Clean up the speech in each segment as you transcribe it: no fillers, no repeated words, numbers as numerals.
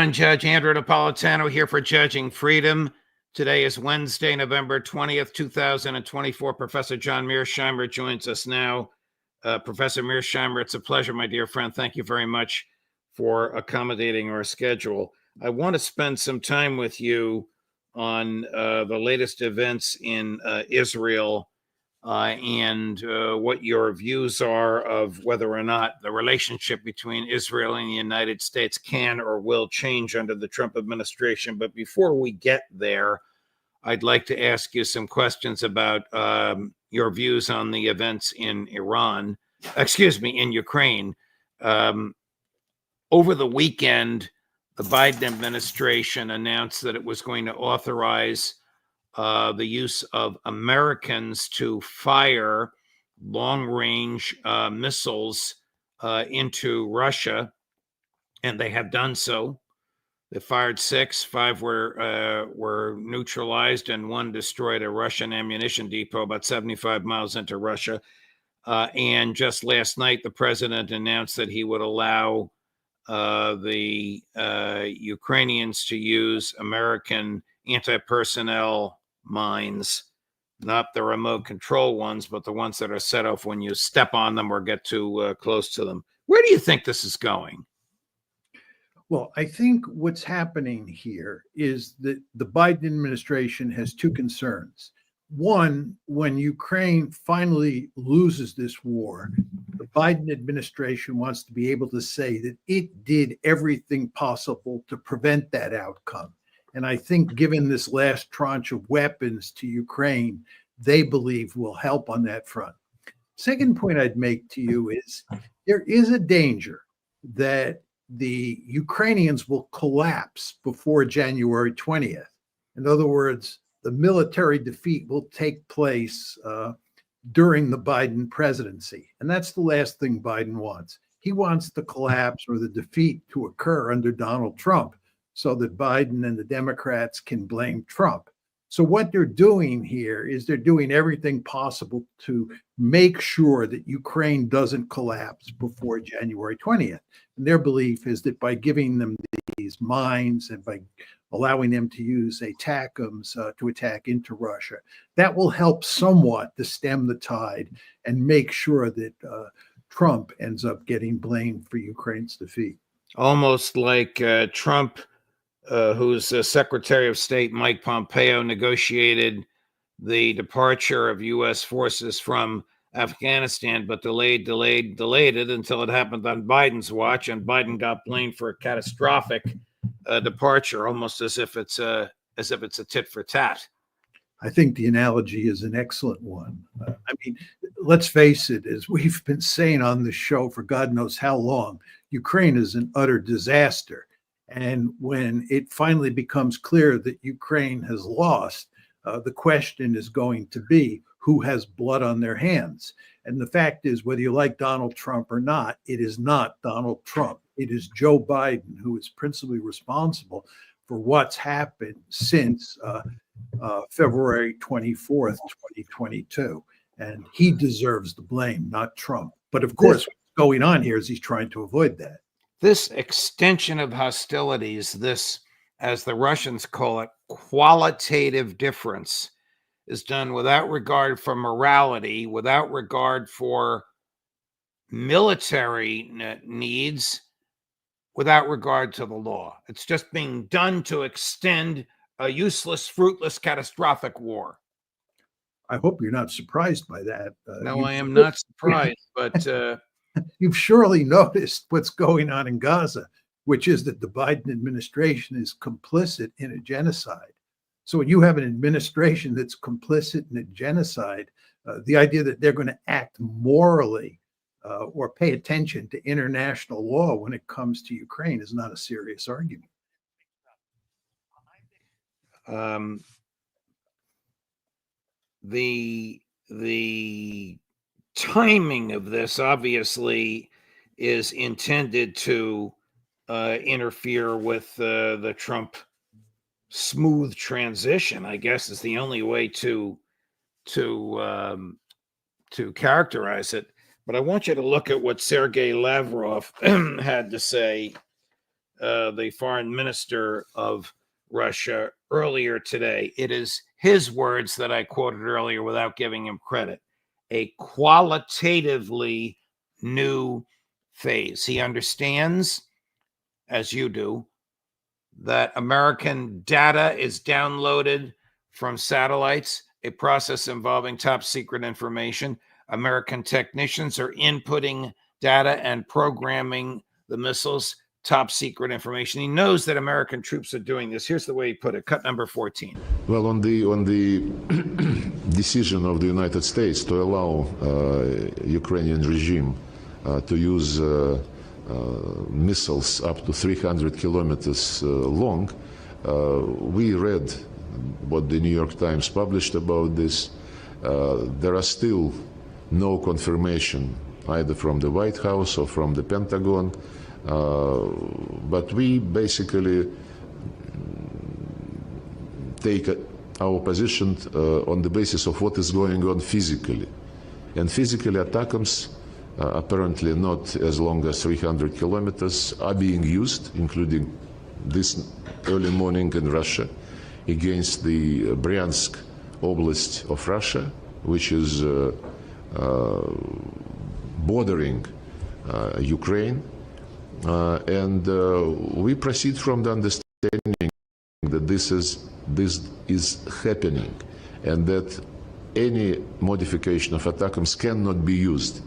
everyone. Judge Andrew Napolitano here for Judging Freedom. Today is Wednesday, November 20th, 2024. Professor John Mearsheimer joins us now. Professor Mearsheimer, it's a pleasure, my dear friend. Thank you very much for accommodating our schedule. I want to spend some time with you on the latest events in Israel and what your views are of whether or not the relationship between Israel and the United States can or will change under the Trump administration. But before we get there, I'd like to ask you some questions about your views on the events in in Ukraine. Over the weekend, the Biden administration announced that it was going to authorize the use of Americans to fire long-range missiles into Russia, and they have done so. They fired 6, 5 were neutralized, and 1 destroyed a Russian ammunition depot about 75 miles into Russia. And just last night, the president announced that he would allow the Ukrainians to use American anti-personnel mines, not the remote control ones, but the ones that are set off when you step on them or get too close to them. Where do you think this is going? Well, I think what's happening here is that the Biden administration has 2 concerns. One, when Ukraine finally loses this war, the Biden administration wants to be able to say that it did everything possible to prevent that outcome. And I think given this last tranche of weapons to Ukraine, they believe will help on that front. Second point I'd make to you is there is a danger that the Ukrainians will collapse before January 20th. In other words, the military defeat will take place during the Biden presidency. And that's the last thing Biden wants. He wants the collapse or the defeat to occur under Donald Trump, so that Biden and the Democrats can blame Trump. So what they're doing here is they're doing everything possible to make sure that Ukraine doesn't collapse before January 20th. And their belief is that by giving them these mines and by allowing them to use ATACMS to attack into Russia, that will help somewhat to stem the tide and make sure that Trump ends up getting blamed for Ukraine's defeat. Almost like Trump, whose Secretary of State Mike Pompeo negotiated the departure of U.S. forces from Afghanistan, but delayed it until it happened on Biden's watch, and Biden got blamed for a catastrophic departure, almost as if it's a tit for tat. I think the analogy is an excellent one. I mean, let's face it, as we've been saying on the show for God knows how long, Ukraine is an utter disaster. And when it finally becomes clear that Ukraine has lost, the question is going to be who has blood on their hands. And the fact is, whether you like Donald Trump or not, it is not Donald Trump. It is Joe Biden who is principally responsible for what's happened since February 24th, 2022. And he deserves the blame, not Trump. But of course, what's going on here is he's trying to avoid that. This extension of hostilities, this, as the Russians call it, qualitative difference, is done without regard for morality, without regard for military needs, without regard to the law. It's just being done to extend a useless, fruitless, catastrophic war. I hope you're not surprised by that. No, I am not surprised, but you've surely noticed what's going on in Gaza, which is that the Biden administration is complicit in a genocide. So when you have an administration that's complicit in a genocide, the idea that they're going to act morally or pay attention to international law when it comes to Ukraine is not a serious argument. The timing of this obviously is intended to interfere with the Trump smooth transition, I guess is the only way to characterize it. But I want you to look at what Sergei Lavrov had to say the foreign minister of Russia earlier today. It is his words that I quoted earlier without giving him credit. A qualitatively new phase. He understands, as you do, that American data is downloaded from satellites, a process involving top secret information. American technicians are inputting data and programming the missiles, top secret information. He knows that American troops are doing this. Here's the way he put it, cut number 14. Well, on the decision of the United States to allow Ukrainian regime to use missiles up to 300 kilometers long, we read what the New York Times published about this. There are still no confirmation either from the White House or from the Pentagon, but we basically take our position on the basis of what is going on physically. And physically, ATACMS, apparently not as long as 300 kilometers, are being used, including this early morning in Russia, against the Bryansk Oblast of Russia, which is bordering Ukraine. And we proceed from the understanding that this is happening, and that any modification of ATACMS cannot be used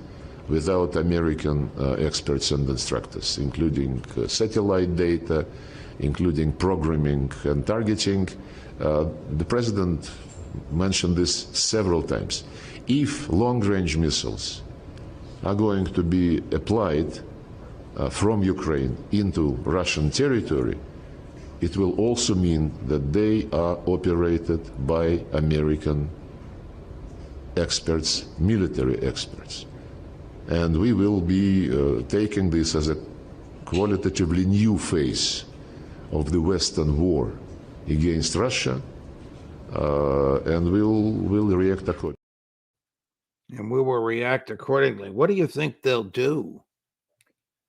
without American experts and instructors, including satellite data, including programming and targeting. The President mentioned this several times. If long-range missiles are going to be applied from Ukraine into Russian territory, it will also mean that they are operated by American experts, military experts. And we will be taking this as a qualitatively new phase of the Western war against Russia, and we'll react accordingly. And we will react accordingly. What do you think they'll do?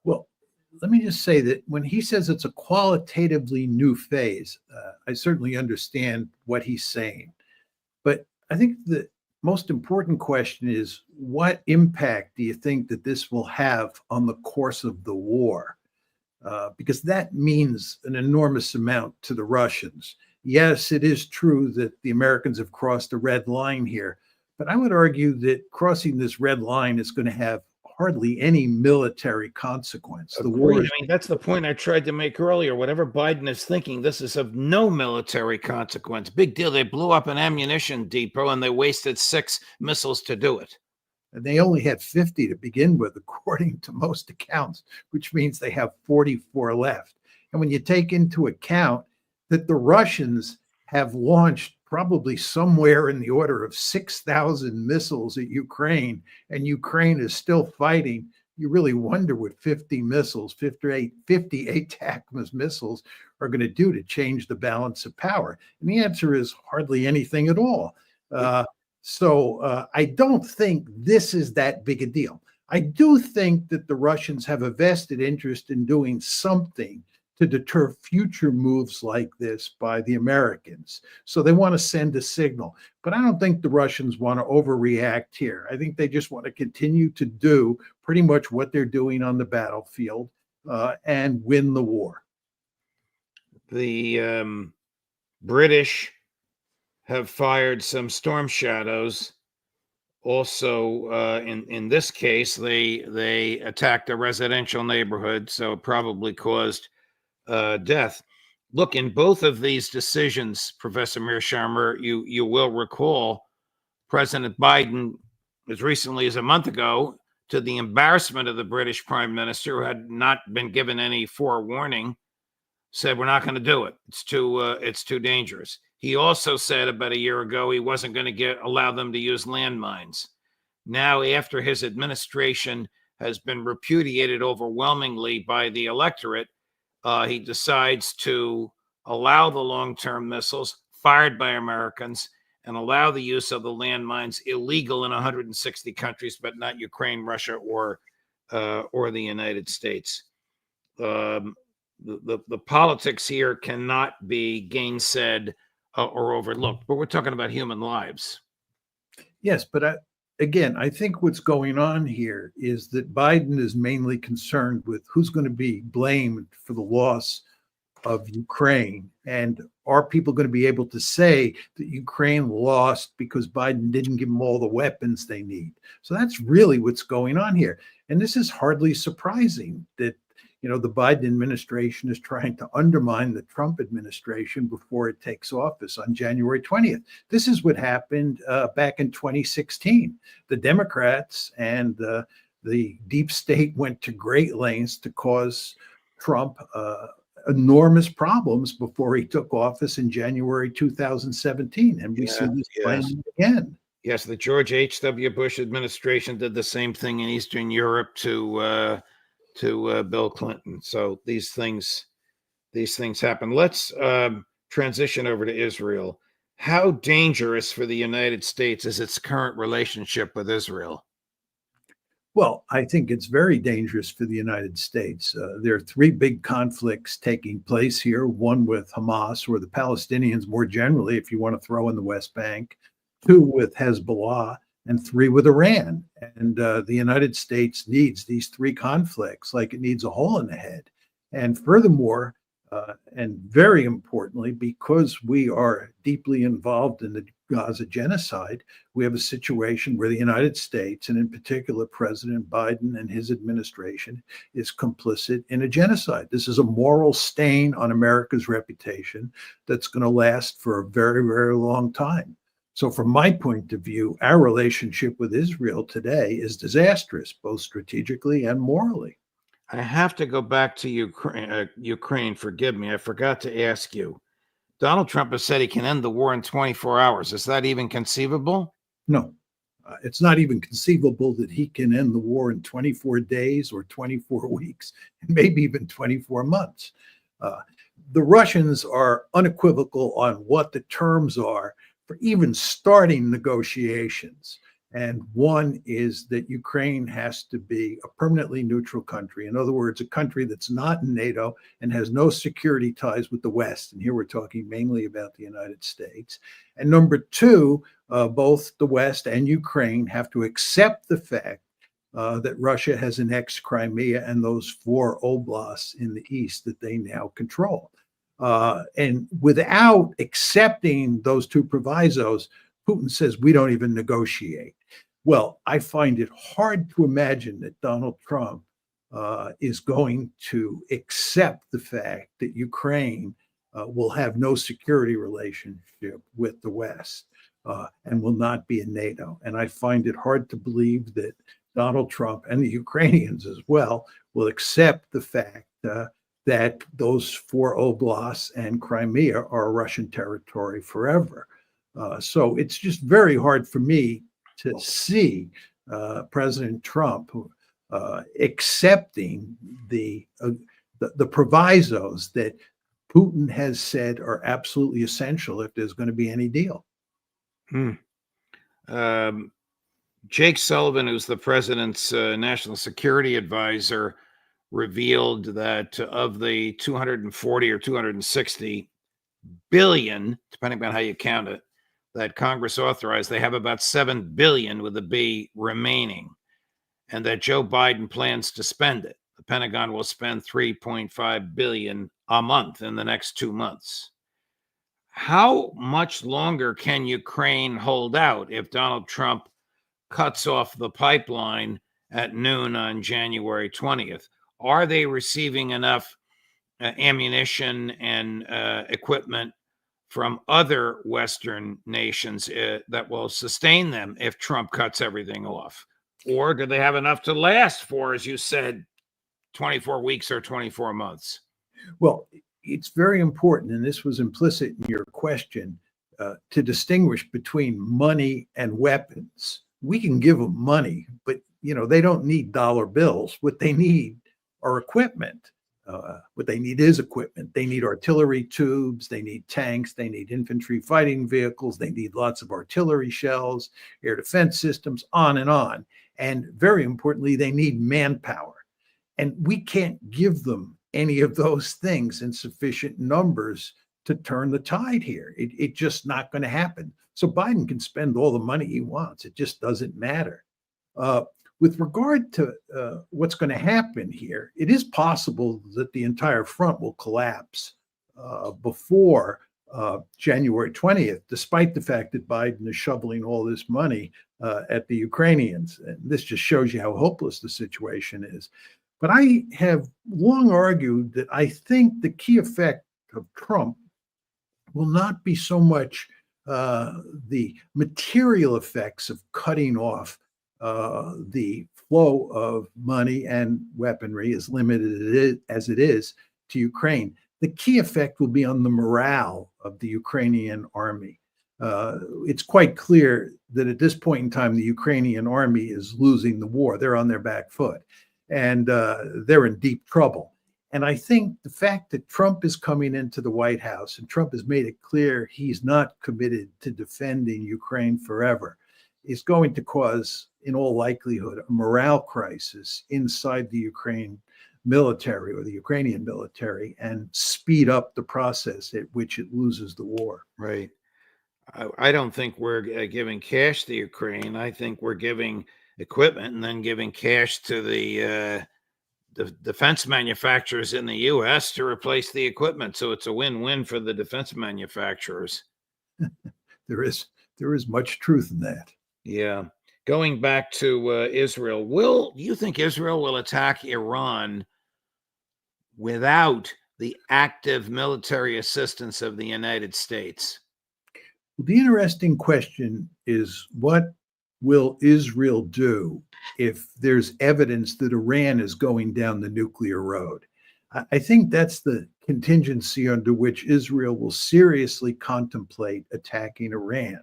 Well, let me just say that when he says it's a qualitatively new phase, I certainly understand what he's saying. But I think the most important question is, what impact do you think that this will have on the course of the war? Because that means an enormous amount to the Russians. Yes, it is true that the Americans have crossed a red line here, but I would argue that crossing this red line is going to have hardly any military consequence. The war I mean, that's the point I tried to make earlier. Whatever Biden is thinking, this is of no military consequence. Big deal. They blew up an ammunition depot and they wasted 6 missiles to do it. And they only had 50 to begin with, according to most accounts, which means they have 44 left. And when you take into account that the Russians have launched probably somewhere in the order of 6,000 missiles at Ukraine, and Ukraine is still fighting, you really wonder what 50 missiles, 58 ATACMS missiles are going to do to change the balance of power. And the answer is hardly anything at all. So I don't think this is that big a deal. I do think that the Russians have a vested interest in doing something to deter future moves like this by the Americans. So they want to send a signal. But I don't think the Russians want to overreact here. I think they just want to continue to do pretty much what they're doing on the battlefield and win the war. The British have fired some Storm Shadows. Also, in this case, they attacked a residential neighborhood, so it probably caused death. Look, in both of these decisions, Professor Mearsheimer, you will recall President Biden, as recently as a month ago, to the embarrassment of the British Prime Minister, who had not been given any forewarning, said, we're not going to do it. It's too dangerous. He also said about a year ago he wasn't going to allow them to use landmines. Now, after his administration has been repudiated overwhelmingly by the electorate, he decides to allow the long-term missiles fired by Americans and allow the use of the landmines illegal in 160 countries, but not Ukraine, Russia, or the United States. the politics here cannot be gainsaid or overlooked. But we're talking about human lives. Yes, but again, I think what's going on here is that Biden is mainly concerned with who's going to be blamed for the loss of Ukraine. And are people going to be able to say that Ukraine lost because Biden didn't give them all the weapons they need? So that's really what's going on here. And this is hardly surprising that, the Biden administration is trying to undermine the Trump administration before it takes office on January 20th. This is what happened back in 2016. The Democrats and the deep state went to great lengths to cause Trump enormous problems before he took office in January 2017. And we see this playing again. Yes, the George H.W. Bush administration did the same thing in Eastern Europe to Bill Clinton. So these things happen. Let's transition over to Israel. How dangerous for the United States is its current relationship with Israel? Well, I think it's very dangerous for the United States. There are three big conflicts taking place here, one with Hamas or the Palestinians more generally, if you want to throw in the West Bank, two with Hezbollah, and three with Iran. And the United States needs these three conflicts like it needs a hole in the head. And furthermore, and very importantly, because we are deeply involved in the Gaza genocide, we have a situation where the United States, and in particular President Biden and his administration, is complicit in a genocide. This is a moral stain on America's reputation that's going to last for a very, very long time. So from my point of view, our relationship with Israel today is disastrous, both strategically and morally. I have to go back to Ukraine. Forgive me. I forgot to ask you. Donald Trump has said he can end the war in 24 hours. Is that even conceivable? No, it's not even conceivable that he can end the war in 24 days or 24 weeks, and maybe even 24 months. The Russians are unequivocal on what the terms are for even starting negotiations. And one is that Ukraine has to be a permanently neutral country. In other words, a country that's not in NATO and has no security ties with the West. And here we're talking mainly about the United States. And number two, both the West and Ukraine have to accept the fact that Russia has annexed Crimea and those 4 oblasts in the east that they now control. And without accepting those two provisos, Putin says we don't even negotiate. Well, I find it hard to imagine that Donald Trump is going to accept the fact that Ukraine will have no security relationship with the West and will not be in NATO. And I find it hard to believe that Donald Trump and the Ukrainians as well will accept the fact that those 4 oblasts and Crimea are Russian territory forever. So it's just very hard for me to see President Trump accepting the provisos that Putin has said are absolutely essential if there's going to be any deal. Jake Sullivan, who's the president's national security advisor, revealed that of the 240 or 260 billion, depending on how you count it, that Congress authorized, they have about 7 billion with a B remaining, and that Joe Biden plans to spend it. The Pentagon will spend 3.5 billion a month in the next 2 months. How much longer can Ukraine hold out if Donald Trump cuts off the pipeline at noon on January 20th? Are they receiving enough ammunition and equipment from other Western nations that will sustain them if Trump cuts everything off? Or do they have enough to last for, as you said, 24 weeks or 24 months? Well, it's very important, and this was implicit in your question, to distinguish between money and weapons. We can give them money, but they don't need dollar bills. What they need are equipment. What they need is equipment. They need artillery tubes, they need tanks, they need infantry fighting vehicles, they need lots of artillery shells, air defense systems, on and on. And very importantly, they need manpower. And we can't give them any of those things in sufficient numbers to turn the tide here. It's just not going to happen. So Biden can spend all the money he wants. It just doesn't matter. With regard to what's going to happen here, it is possible that the entire front will collapse before January 20th, despite the fact that Biden is shoveling all this money at the Ukrainians. And this just shows you how hopeless the situation is. But I have long argued that I think the key effect of Trump will not be so much the material effects of cutting off the flow of money and weaponry, as limited as it is, to Ukraine. The key effect will be on the morale of the Ukrainian army. It's quite clear that at this point in time, the Ukrainian army is losing the war. They're on their back foot, and they're in deep trouble. And I think the fact that Trump is coming into the White House and Trump has made it clear he's not committed to defending Ukraine forever is going to cause, in all likelihood, a morale crisis inside the Ukraine military or the Ukrainian military and speed up the process at which it loses the war. Right. I don't think we're giving cash to Ukraine. I think we're giving equipment and then giving cash to the defense manufacturers in the U.S. to replace the equipment. So it's a win-win for the defense manufacturers. There is much truth in that. Yeah. Going back to Israel, do you think Israel will attack Iran without the active military assistance of the United States? The interesting question is, what will Israel do if there's evidence that Iran is going down the nuclear road? I think that's the contingency under which Israel will seriously contemplate attacking Iran.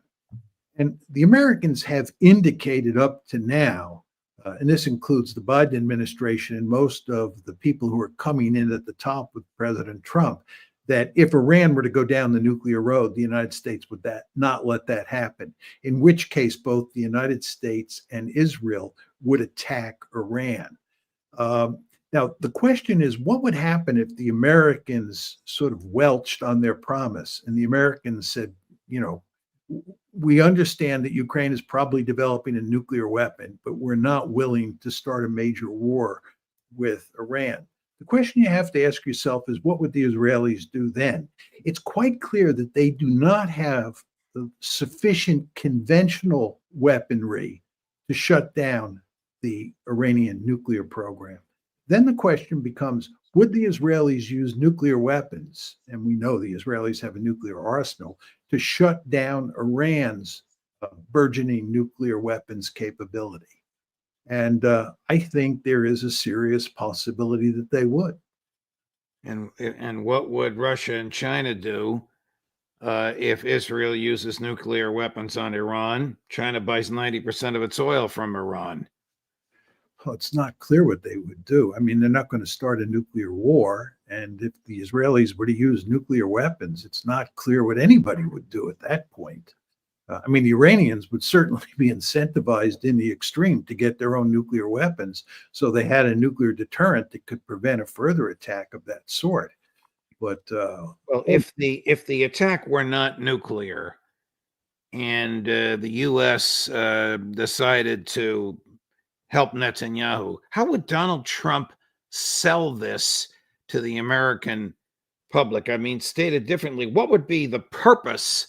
And the Americans have indicated up to now, and this includes the Biden administration and most of the people who are coming in at the top with President Trump, that if Iran were to go down the nuclear road, the United States would not let that happen, in which case both the United States and Israel would attack Iran. Now, the question is, what would happen if the Americans sort of welched on their promise and the Americans said, we understand that Ukraine is probably developing a nuclear weapon, but we're not willing to start a major war with Iran. The question you have to ask yourself is, what would the Israelis do then? It's quite clear that they do not have the sufficient conventional weaponry to shut down the Iranian nuclear program. Then the question becomes, would the Israelis use nuclear weapons? And we know the Israelis have a nuclear arsenal to shut down Iran's burgeoning nuclear weapons capability. And I think there is a serious possibility that they would. And what would Russia and China do if Israel uses nuclear weapons on Iran? China buys 90% of its oil from Iran. Well, it's not clear what they would do. I mean, they're not going to start a nuclear war. And if the Israelis were to use nuclear weapons, it's not clear what anybody would do at that point. I mean, the Iranians would certainly be incentivized in the extreme to get their own nuclear weapons, so they had a nuclear deterrent that could prevent a further attack of that sort. But if the attack were not nuclear, and the U.S. Decided to help Netanyahu, how would Donald Trump sell this to the American public? I mean, stated differently, what would be the purpose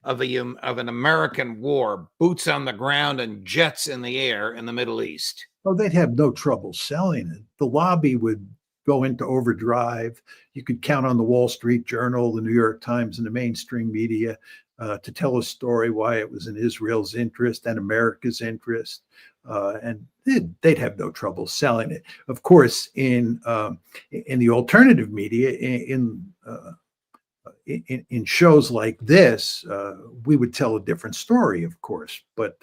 of an American war, boots on the ground and jets in the air in the Middle East? Oh, they'd have no trouble selling it. The lobby would go into overdrive. You could count on the Wall Street Journal, the New York Times, and the mainstream media to tell a story why it was in Israel's interest and America's interest. And they'd have no trouble selling it. Of course, in the alternative media, in shows like this, we would tell a different story, of course. But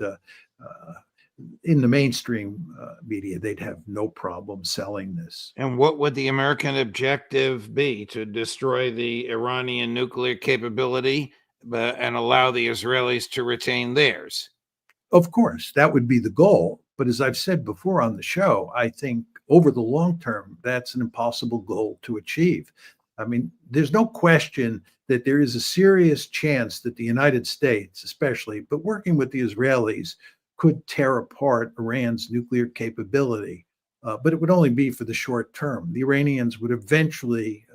in the mainstream media, they'd have no problem selling this. And what would the American objective be? To destroy the Iranian nuclear capability and allow the Israelis to retain theirs? Of course, that would be the goal. But as I've said before on the show, I think over the long term, that's an impossible goal to achieve. I mean, there's no question that there is a serious chance that the United States, especially, but working with the Israelis, could tear apart Iran's nuclear capability. But it would only be for the short term. The Iranians would eventually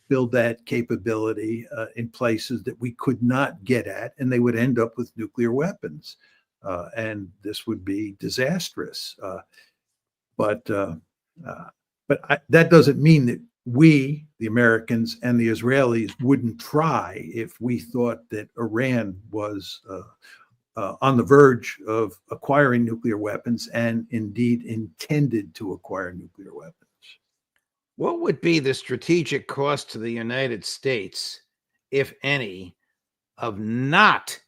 build that capability in places that we could not get at, and they would end up with nuclear weapons. And this would be disastrous. But that doesn't mean that we, the Americans and the Israelis, wouldn't try if we thought that Iran was on the verge of acquiring nuclear weapons and indeed intended to acquire nuclear weapons. What would be the strategic cost to the United States, if any, of not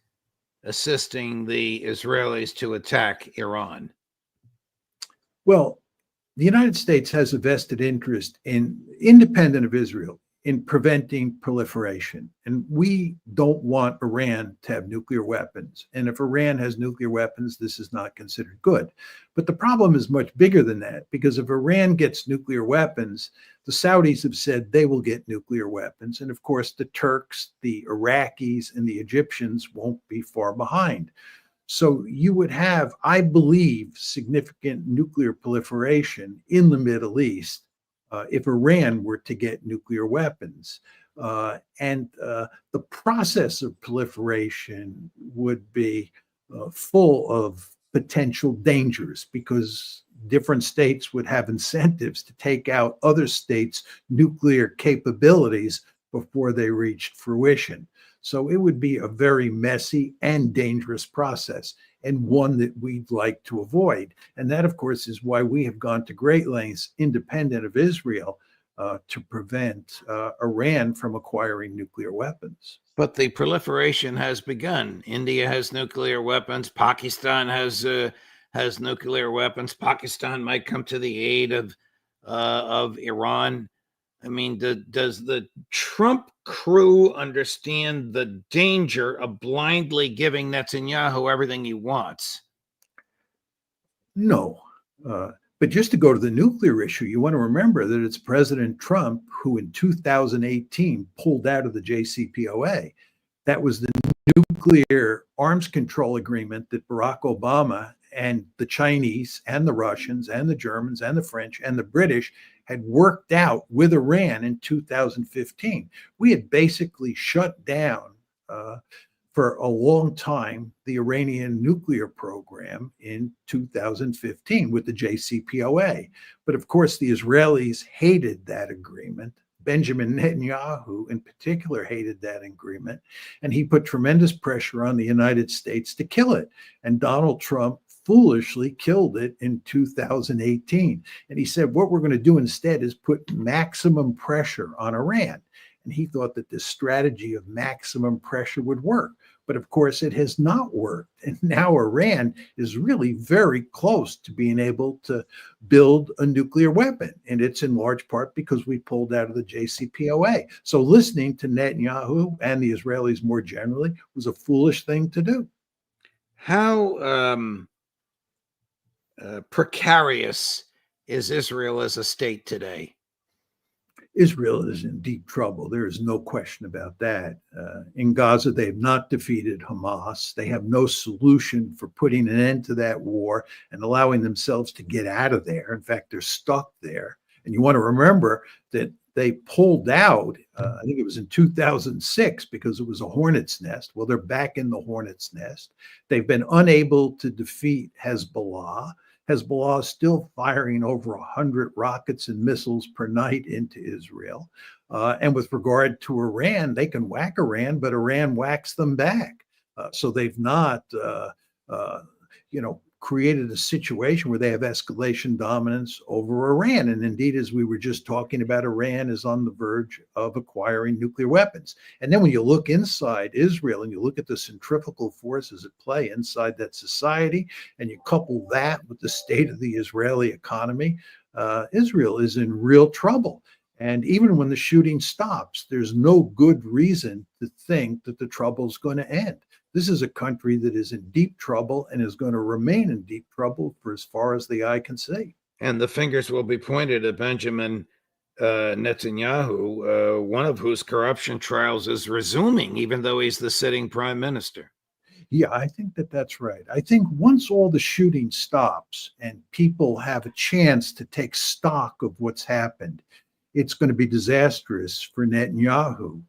assisting the Israelis to attack Iran? Well, the United States has a vested interest in, independent of Israel, in preventing proliferation. And we don't want Iran to have nuclear weapons. And if Iran has nuclear weapons, this is not considered good. But the problem is much bigger than that, because if Iran gets nuclear weapons, the Saudis have said they will get nuclear weapons. And of course, the Turks, the Iraqis, and the Egyptians won't be far behind. So you would have, I believe, significant nuclear proliferation in the Middle East if Iran were to get nuclear weapons. And the process of proliferation would be full of potential dangers, because different states would have incentives to take out other states' nuclear capabilities before they reached fruition. So it would be a very messy and dangerous process, and one that we'd like to avoid. And that, of course, is why we have gone to great lengths, independent of Israel, to prevent Iran from acquiring nuclear weapons. But the proliferation has begun. India has nuclear weapons. Pakistan has nuclear weapons. Pakistan might come to the aid of Iran. I mean, does the Trump crew understand the danger of blindly giving Netanyahu everything he wants? No. But just to go to the nuclear issue, you want to remember that it's President Trump who in 2018 pulled out of the JCPOA. That was the nuclear arms control agreement that Barack Obama and the Chinese and the Russians and the Germans and the French and the British had worked out with Iran in 2015. We had basically shut down for a long time the Iranian nuclear program in 2015 with the JCPOA. But of course, the Israelis hated that agreement. Benjamin Netanyahu, in particular, hated that agreement, and he put tremendous pressure on the United States to kill it. And Donald Trump foolishly killed it in 2018. And he said, what we're going to do instead is put maximum pressure on Iran. And he thought that this strategy of maximum pressure would work. But of course, it has not worked. And now Iran is really very close to being able to build a nuclear weapon. And it's in large part because we pulled out of the JCPOA. So listening to Netanyahu and the Israelis more generally was a foolish thing to do. How precarious is Israel as a state today? Israel is in deep trouble. There is no question about that. In Gaza, they have not defeated Hamas. They have no solution for putting an end to that war and allowing themselves to get out of there. In fact, they're stuck there. And you want to remember that they pulled out, I think it was in 2006, because it was a hornet's nest. Well, they're back in the hornet's nest. They've been unable to defeat Hezbollah. Hezbollah is still firing over 100 rockets and missiles per night into Israel. And with regard to Iran, they can whack Iran, but Iran whacks them back. So they've not, created a situation where they have escalation dominance over Iran. And indeed, as we were just talking about, Iran is on the verge of acquiring nuclear weapons. And then when you look inside Israel and you look at the centrifugal forces at play inside that society, and you couple that with the state of the Israeli economy, Israel is in real trouble. And even when the shooting stops, there's no good reason to think that the trouble is going to end. This is a country that is in deep trouble and is going to remain in deep trouble for as far as the eye can see. And the fingers will be pointed at Benjamin Netanyahu, one of whose corruption trials is resuming, even though he's the sitting prime minister. Yeah, I think that that's right. I think once all the shooting stops and people have a chance to take stock of what's happened, it's going to be disastrous for Netanyahu.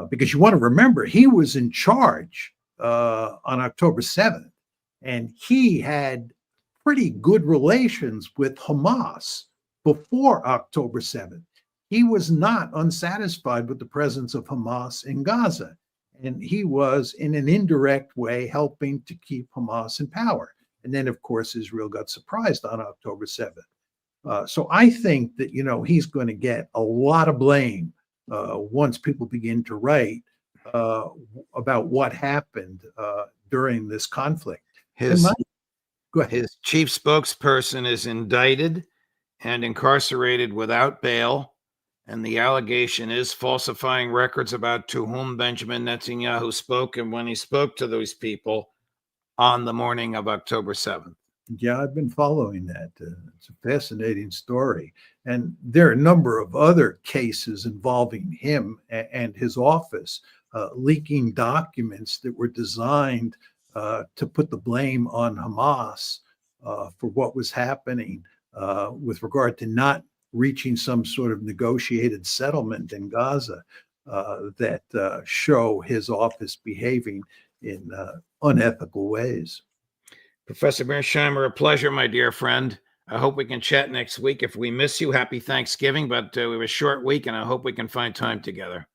Because you want to remember, he was in charge on October 7th, and he had pretty good relations with Hamas before October 7th. He was not unsatisfied with the presence of Hamas in Gaza. And he was, in an indirect way, helping to keep Hamas in power. And then, of course, Israel got surprised on October 7th. So I think that, he's going to get a lot of blame once people begin to write about what happened during this conflict. Go ahead. His chief spokesperson is indicted and incarcerated without bail. And the allegation is falsifying records about to whom Benjamin Netanyahu spoke and when he spoke to those people on the morning of October 7th. Yeah, I've been following that. It's a fascinating story. And there are a number of other cases involving him and his office, leaking documents that were designed to put the blame on Hamas for what was happening with regard to not reaching some sort of negotiated settlement in Gaza that show his office behaving in unethical ways. Professor Mearsheimer, a pleasure, my dear friend. I hope we can chat next week. If we miss you, happy Thanksgiving, but we have a short week, and I hope we can find time together.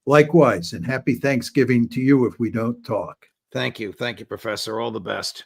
Likewise, and happy Thanksgiving to you if we don't talk. Thank you. Thank you, Professor. All the best.